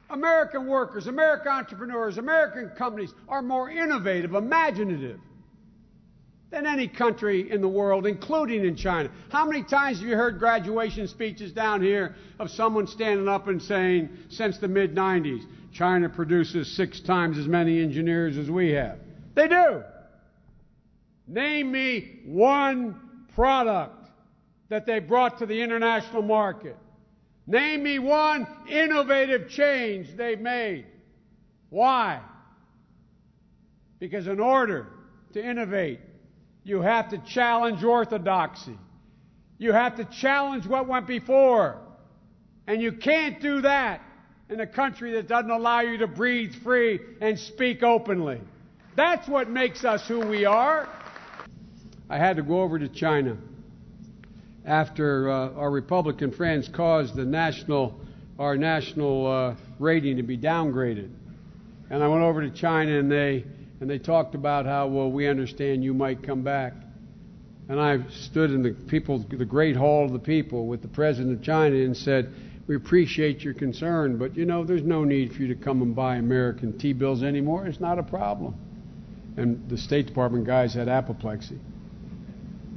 American workers, American entrepreneurs, American companies are more innovative, imaginative than any country in the world, including in China. How many times have you heard graduation speeches down here of someone standing up and saying, since the mid-90s, China produces 6 times as many engineers as we have? They do. Name me one product that they brought to the international market. Name me one innovative change they've made. Why? Because in order to innovate, you have to challenge orthodoxy. You have to challenge what went before. And you can't do that in a country that doesn't allow you to breathe free and speak openly. That's what makes us who we are. I had to go over to China after our Republican friends caused our national rating to be downgraded. And I went over to China and they talked about how, well, we understand you might come back. And I stood in the great hall of the people with the president of China and said, we appreciate your concern, but there's no need for you to come and buy American T-bills anymore. It's not a problem. And the State Department guys had apoplexy.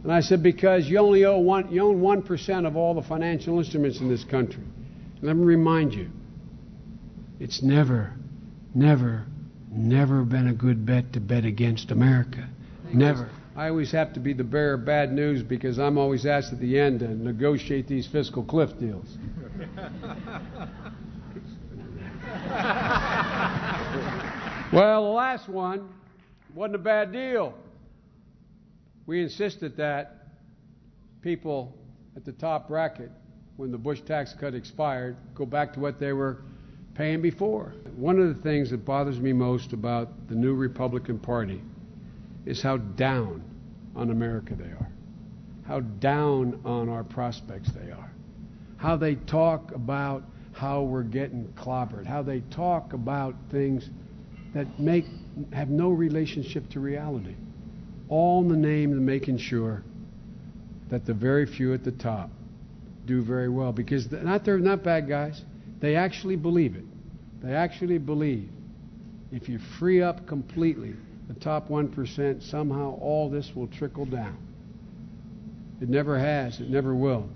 And I said, because you only own 1% of all the financial instruments in this country. And let me remind you, it's never been a good bet to bet against America. Never. I always have to be the bearer of bad news because I'm always asked at the end to negotiate these fiscal cliff deals. Well, the last one wasn't a bad deal. We insisted that people at the top bracket, when the Bush tax cut expired, go back to what they were paying before. One of the things that bothers me most about the new Republican Party is how down on America they are, how down on our prospects they are, how they talk about how we're getting clobbered, how they talk about things that have no relationship to reality, all in the name of making sure that the very few at the top do very well, because they're not bad guys. They actually believe it. They actually believe if you free up completely the top 1%, somehow all this will trickle down. It never has. It never will.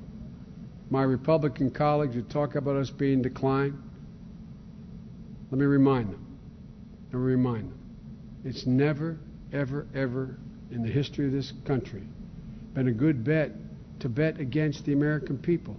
My Republican colleagues who talk about us being in decline, let me remind them. It's never, ever, ever in the history of this country been a good bet to bet against the American people.